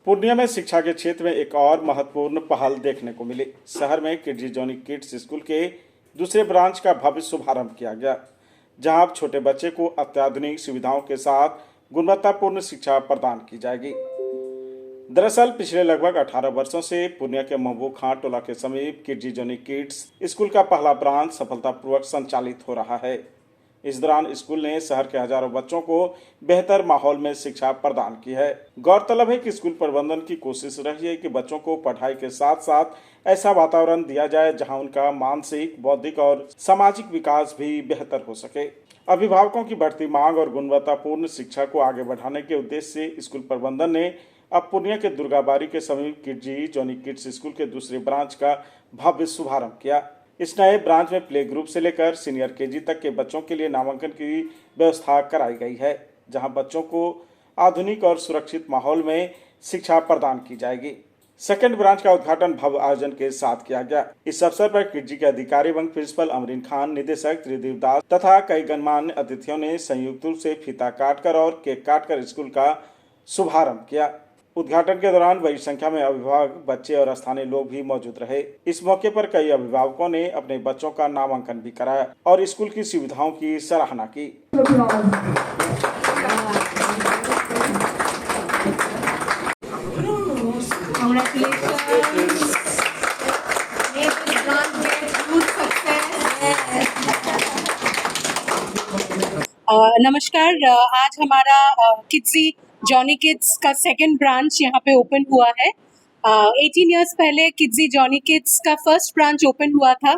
पूर्णिया में शिक्षा के क्षेत्र में एक और महत्वपूर्ण पहल देखने को मिली। शहर में किड्जी जॉनी किड्स स्कूल के दूसरे ब्रांच का भव्य शुभारंभ किया गया, जहां अब छोटे बच्चे को अत्याधुनिक सुविधाओं के साथ गुणवत्तापूर्ण शिक्षा प्रदान की जाएगी। दरअसल पिछले लगभग 18 वर्षों से पूर्णिया के महबूब खां टोला के समीप किड्जी जॉनी किड्स स्कूल का पहला ब्रांच सफलतापूर्वक संचालित हो रहा है। इस दौरान स्कूल ने शहर के हजारों बच्चों को बेहतर माहौल में शिक्षा प्रदान की है। गौरतलब है कि स्कूल प्रबंधन की कोशिश रही है कि बच्चों को पढ़ाई के साथ साथ ऐसा वातावरण दिया जाए जहां उनका मानसिक, बौद्धिक और सामाजिक विकास भी बेहतर हो सके। अभिभावकों की बढ़ती मांग और गुणवत्तापूर्ण शिक्षा को आगे बढ़ाने के उद्देश्य से स्कूल प्रबंधन ने अब पूर्णिया के दुर्गाबाड़ी के समीप किड्जी जॉनी किड्स स्कूल के दूसरे ब्रांच का भव्य शुभारंभ किया। इस नए ब्रांच में प्ले ग्रुप से लेकर सीनियर केजी तक के बच्चों के लिए नामांकन की व्यवस्था कराई गई है, जहां बच्चों को आधुनिक और सुरक्षित माहौल में शिक्षा प्रदान की जाएगी। सेकंड ब्रांच का उद्घाटन भव्य आयोजन के साथ किया गया। इस अवसर पर किड्जी के अधिकारी एवं प्रिंसिपल अमरीन खान, निदेशक त्रिदीप दास तथा कई गणमान्य अतिथियों ने संयुक्त रूप से फीता काटकर और केक काटकर स्कूल का शुभारंभ किया। उद्घाटन के दौरान बड़ी संख्या में अभिभावक, बच्चे और स्थानीय लोग भी मौजूद रहे। इस मौके पर कई अभिभावकों ने अपने बच्चों का नामांकन भी कराया और स्कूल की सुविधाओं की सराहना की। नमस्कार, आज हमारा किड्जी जॉनी किड्स का सेकंड ब्रांच यहाँ पे ओपन हुआ है। 18 इयर्स पहले किड्जी जॉनी किड्स का फर्स्ट ब्रांच ओपन हुआ था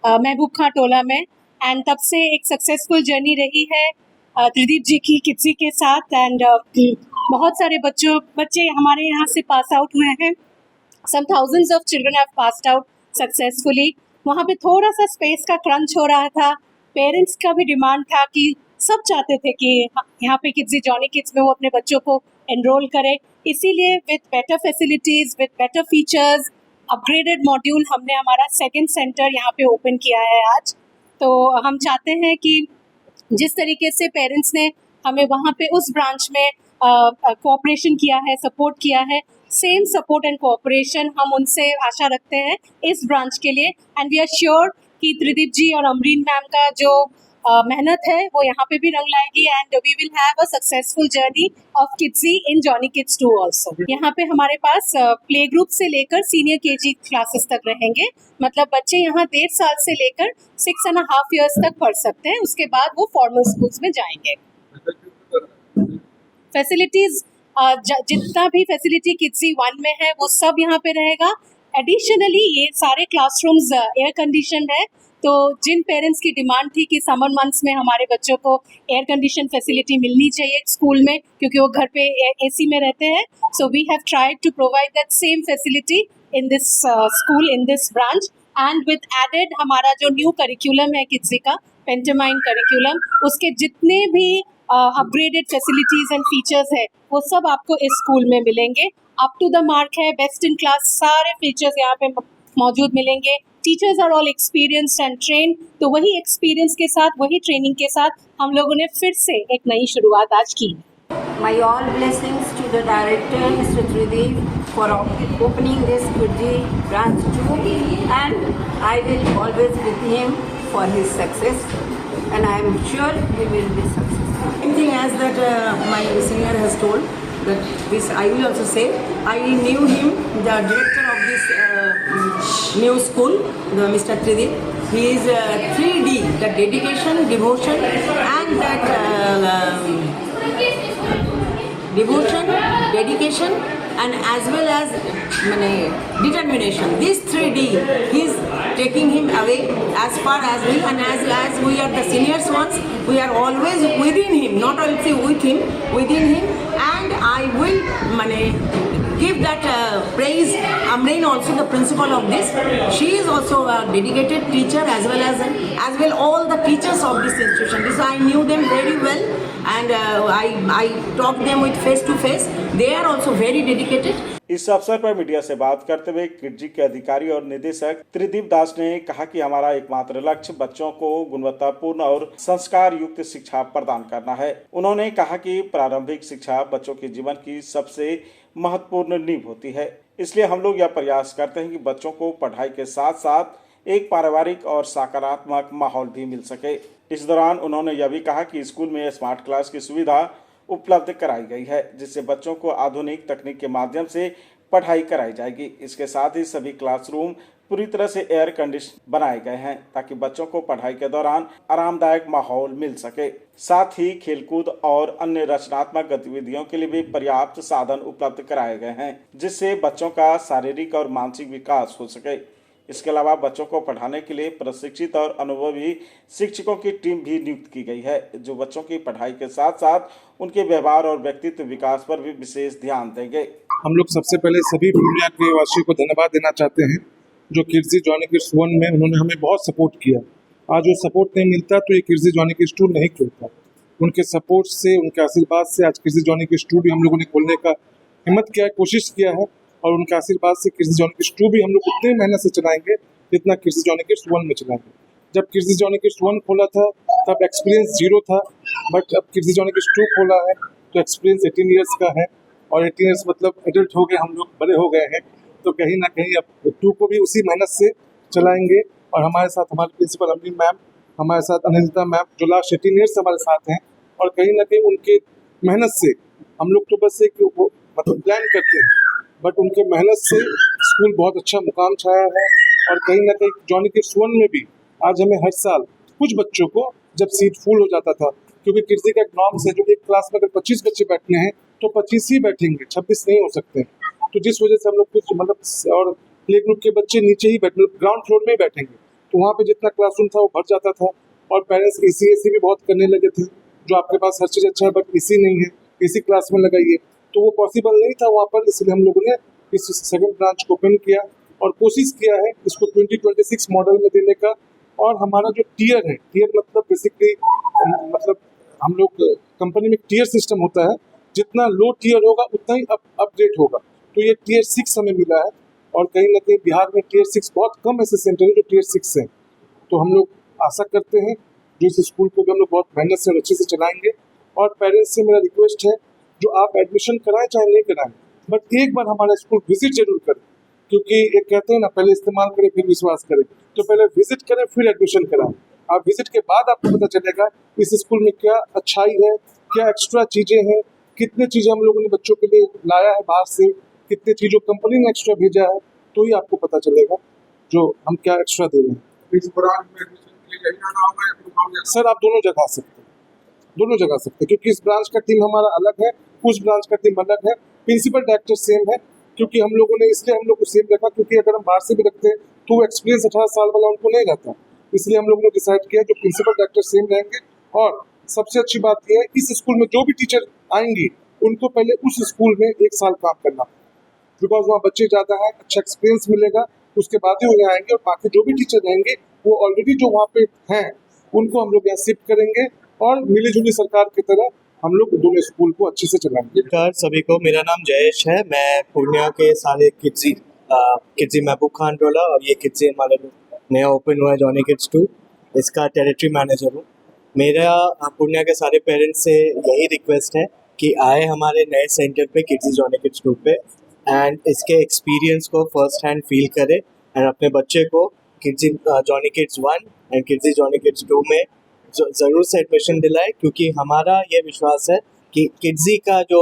महबूब खां टोला में, एंड तब से एक सक्सेसफुल जर्नी रही है त्रिदीप जी की किड्जी के साथ। एंड बहुत सारे बच्चे हमारे यहाँ से पास आउट हुए हैं। Some thousands of children have passed out successfully. वहाँ पे थोड़ा सा स्पेस का क्रंच हो रहा था। पेरेंट्स का भी डिमांड था कि सब चाहते थे कि यहाँ पे किड्जी जॉनी किड्स में वो अपने बच्चों को एनरोल करें। इसीलिए with better facilities, with better features, upgraded module, हमने हमारा सेकंड सेंटर यहाँ पे ओपन किया है आज। तो हम चाहते हैं कि जिस तरीके से पेरेंट्स ने हमें वहाँ पे उस ब्रांच में कोऑपरेशन किया है, सपोर्ट किया है, सेम सपोर्ट एंड कोऑपरेशन हम उनसे आशा रखते हैं इस ब्रांच के लिए। एंड वी आर श्योर कि त्रिदीप जी और अमरीन मैम का जो मेहनत है वो यहाँ पे भी रंग लाएगी, and we will have a successful journey of Kidzee in Johnny kids to also. यहाँ पे हमारे पास प्ले ग्रुप से लेकर सीनियर केजी क्लासेस तक रहेंगे। मतलब बच्चे यहाँ 1.5 साल से लेकर 6.5 years तक पढ़ सकते हैं। उसके बाद वो फॉर्मल स्कूल्स में जाएंगे। फैसिलिटीज जितना भी फैसिलिटी किड्जी 1 में है वो सब यहाँ पे रहेगा। एडिशनली ये सारे क्लासरूम्स एयर कंडीशन है, तो जिन पेरेंट्स की डिमांड थी कि समर मंथ्स में हमारे बच्चों को एयर कंडीशन फैसिलिटी मिलनी चाहिए स्कूल में, क्योंकि वो घर पे एसी में रहते हैं, so we have tried to provide that same facility in this school, in this branch. And with added हमारा जो न्यू करिकुलम है किड्जी का, पेंटामाइन करिकुलम, उसके जितने भी अपग्रेडेड फैसिलिटीज़ एंड फीचर्स है वो सब आपको इस स्कूल में मिलेंगे। अप टू द मार्क है, बेस्ट इन क्लास सारे फीचर्स यहाँ पे मौजूद मिलेंगे। Teachers are all experienced and train, तो वही एक्सपीरियंस के साथ, वही ट्रेनिंग के साथ हम लोगों ने फिर से एक नई शुरुआत आज की। My all blessings to the director, Mr. Trideep, for opening this Kirdji branch 2, and I will always with him for his success, and I am sure he will be successful. Same thing as that my senior has told, that this I will also say, I knew him, the director of this new school, the Mr. Trideep. He is 3D, that dedication, devotion, and that devotion, dedication, and as well as determination. These 3D, he is taking him away as far as we, and as we are the seniors ones, we are always within him, not only with him, within him, and I will give that praise. Amreen also the principal of this. She is also a dedicated teacher as well all the teachers of this institution. This I knew them very well, and I talked them with face to face. They are also very dedicated. इस अवसर पर media से बात करते हुए Kidzy के अधिकारी और निदेशक त्रिदीप दास ने कहा कि हमारा एकमात्र लक्ष्य बच्चों को गुणवत्तापूर्ण और संस्कार युक्त शिक्षा प्रदान करना है। उन्होंने कहा कि प्रारंभिक शिक्षा बच्चों के जीवन की सबसे महत्वपूर्ण नींव होती है। इसलिए हम लोग यह प्रयास करते हैं कि बच्चों को पढ़ाई के साथ साथ एक पारिवारिक और सकारात्मक माहौल भी मिल सके। इस दौरान उन्होंने यह भी कहा कि स्कूल में स्मार्ट क्लास की सुविधा उपलब्ध कराई गई है, जिससे बच्चों को आधुनिक तकनीक के माध्यम से पढ़ाई कराई जाएगी। इसके साथ ही सभी क्लासरूम पूरी तरह से एयर कंडीशन बनाए गए हैं ताकि बच्चों को पढ़ाई के दौरान आरामदायक माहौल मिल सके। साथ ही खेलकूद और अन्य रचनात्मक गतिविधियों के लिए भी पर्याप्त साधन उपलब्ध कराए गए हैं, जिससे बच्चों का शारीरिक और मानसिक विकास हो सके। इसके अलावा बच्चों को पढ़ाने के लिए प्रशिक्षित और अनुभवी शिक्षकों की टीम भी नियुक्त की गई है, जो बच्चों की पढ़ाई के साथ साथ उनके व्यवहार और व्यक्तित्व विकास पर भी विशेष ध्यान देंगे। हम लोग सबसे पहले सभी पूर्णिया के वासियों को धन्यवाद देना चाहते हैं, जो किड्जी जॉनी किड्स 1 में उन्होंने हमें बहुत सपोर्ट किया। आज वो सपोर्ट नहीं मिलता तो ये किड्जी जॉनी किड्स 2 नहीं खुलता। उनके सपोर्ट से, उनके आशीर्वाद से आज किड्जी जॉनी किड्स 2 भी हम लोगों ने खोलने का हिम्मत किया है, कोशिश किया है, और उनके आशीर्वाद से किड्जी जॉनी किड्स 2 भी हम लोग उतने मेहनत से चलाएंगे जितना किड्जी जॉनी किड्स 1 में चलाएंगे। जब किड्जी जॉनी किड्स 1 खोला था तब एक्सपीरियंस 0 था, बट अब किड्जी जॉनी किड्स 2 खोला है तो एक्सपीरियंस 18 ईयर्स का है, और 18 ईयर्स मतलब एडल्ट हो गए, हम लोग बड़े हो गए हैं। तो कहीं ना कहीं अब 2 को भी उसी मेहनत से चलाएंगे। और हमारे साथ हमारे प्रिंसिपल अमरीन मैम, हमारे साथ अनिता मैम, जो लास्ट 18 ईयर्स हमारे साथ हैं, और कहीं ना कहीं उनके मेहनत से हम लोग तो बस एक मतलब प्लान करते हैं, बट उनके मेहनत से स्कूल बहुत अच्छा मुकाम छाया है। और कहीं ना कहीं जॉनी किड्स 1 में भी आज हमें हर साल कुछ बच्चों को जब सीट फुल हो जाता था, क्योंकि किड्जी का एक नॉर्म्स है, जो एक क्लास में अगर 25 बच्चे बैठने हैं तो 25 ही बैठेंगे, 26 नहीं हो सकते। तो जिस वजह से हम लोग कुछ मतलब और प्ले ग्रुप के बच्चे नीचे ही बैठे, ग्राउंड फ्लोर में ही बैठेंगे, तो वहाँ पे जितना क्लासरूम था वो भर जाता था। और पेरेंट्स एसी भी बहुत करने लगे थे, जो आपके पास हर चीज़ अच्छा है बट एसी नहीं है, एसी क्लास में लगाइए, तो वो पॉसिबल नहीं था वहाँ पर। इसलिए हम लोगों ने इस सेकंड ब्रांच को ओपन किया और कोशिश किया है इसको 2026 मॉडल में देने का। और हमारा जो टियर है, टियर मतलब बेसिकली मतलब हम लोग कंपनी में टियर सिस्टम होता है, जितना लो टियर होगा उतना ही अपडेट होगा। तो ये टियर 6 हमें मिला है, और कहीं ना कहीं बिहार में टियर 6 बहुत कम ऐसे सेंटर है जो टियर 6 है। तो हम लोग आशा करते हैं जो इस स्कूल को भी हम लोग बहुत मेहनत से और अच्छे से चलाएंगे। और पेरेंट्स से मेरा रिक्वेस्ट है, जो आप एडमिशन कराएं चाहे नहीं कराएं, बट एक बार हमारा स्कूल विजिट जरूर करें, क्योंकि एक कहते हैं ना, पहले इस्तेमाल करें फिर विश्वास करें। तो पहले विजिट करें फिर एडमिशन कराएं। आप विजिट के बाद आपको पता चलेगा इस स्कूल में क्या अच्छाई है, क्या एक्स्ट्रा चीज़ें हैं, कितने चीज़ें हम लोगों ने बच्चों के लिए लाया है बाहर से, कितनी चीज़ों कंपनी ने एक्स्ट्रा भेजा है, तो ही आपको पता चलेगा जो हम क्या एक्स्ट्रा दे रहे हैं। इस ब्रांच में एडमिशन के लिए कहीं आना होगा? सर आप दोनों जगह आ सकते हैं, दोनों जगह आ सकते हैं, क्योंकि इस ब्रांच का टीम हमारा अलग है, उस ब्रांच का टीम अलग है। प्रिंसिपल डायरेक्टर सेम है, क्योंकि हम लोगों ने इसलिए हम लोग को सेम रखा, क्योंकि अगर हम बाहर से भी रखते हैं तो वो एक्सपीरियंस 18 साल वाला उनको नहीं रहता। इसलिए हम लोगों ने डिसाइड किया जो प्रिंसिपल डायरेक्टर सेम रहेंगे। और सबसे अच्छी बात यह है, इस स्कूल में जो भी टीचर आएंगी उनको पहले उस स्कूल में 1 साल काम करना, बिकॉज वहाँ बच्चे ज़्यादा हैं, अच्छा एक्सपीरियंस मिलेगा, उसके बाद ही वो यहाँ आएंगे। और बाकी जो भी टीचर रहेंगे वो ऑलरेडी जो वहाँ पे हैं उनको हम लोग यहाँ शिफ्ट करेंगे, और मिली-जुली सरकार की तरह हम लोग दोनों स्कूल को अच्छे से चलाएंगे। नमस्कार सभी को, मेरा नाम जयेश है। मैं पूर्णिया के सारे किड्जी महबूब खान टोला, और ये किड्जी हमारे नया ओपन हुआ है जॉनी किड्स 2, इसका टेरिटरी मैनेजर हूँ। मेरा पूर्णिया के सारे पेरेंट्स से यही रिक्वेस्ट है कि आए हमारे नए सेंटर पे किड्जी जॉनी किड्स 2 पे, एंड इसके एक्सपीरियंस को फर्स्ट हैंड फील करें, एंड अपने बच्चे को Kidzy Johnny kids 1 and Kidzy Johnny kids 2 में ज़रूर से एडमिशन दिलाए, क्योंकि हमारा ये विश्वास है कि किड्जी का जो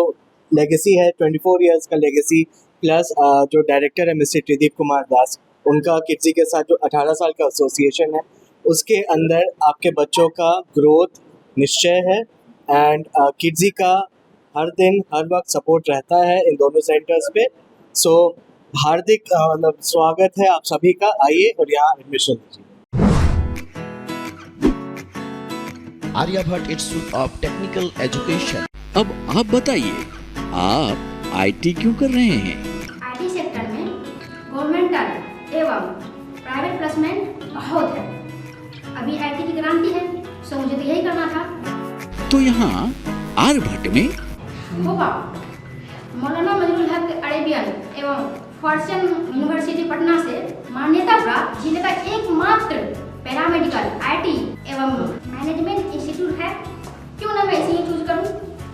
लेगेसी है, 24 इयर्स का लेगेसी, प्लस जो डायरेक्टर है मिस्टर त्रिदीप कुमार दास, उनका किड्जी के साथ जो 18 साल का एसोसिएशन है, उसके अंदर आपके बच्चों का ग्रोथ निश्चय है। एंड किड्जी का हर दिन हर वक्त सपोर्ट रहता है इन दोनों सेंटर्स पे। सो हार्दिक स्वागत है आप सभी का, आइए और यहाँ एडमिशन लीजिए। Aryabhatta institute of technical education. अब आप बताइए, आप आईटी क्यों कर रहे हैं? आईटी सेक्टर में गवर्नमेंटल एवं प्राइवेट प्लेसमेंट बहुत है। अभी आईटी की क्रांति है, सो मुझे तो यही करना था। तो यहाँ आर्यभट्ट में होगा मौलाना मजरूल हक अरेबियन एवं फॉर्च्यून यूनिवर्सिटी पटना से मान्यता प्राप्त जिले का एकमात्र पैरामेडिकल आईटी एवं मैनेजमेंट इंस्टीट्यूट है। क्यों ना मैं इसे चूज करूं?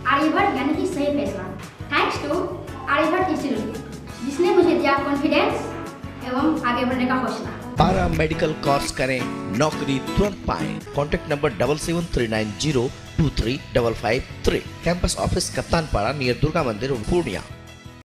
आर्यभट्ट यानी कि सही फैसला। थैंक्स टू आर्यभट्ट इंस्टीट्यूट, जिसने मुझे दिया कॉन्फिडेंस एवं आगे बढ़ने का हौसला। पारा मेडिकल कोर्स करें, नौकरी तुरंत पाएं। Contact number 7739023553। Campus office Kaptanpara near Durga Mandir Purnia.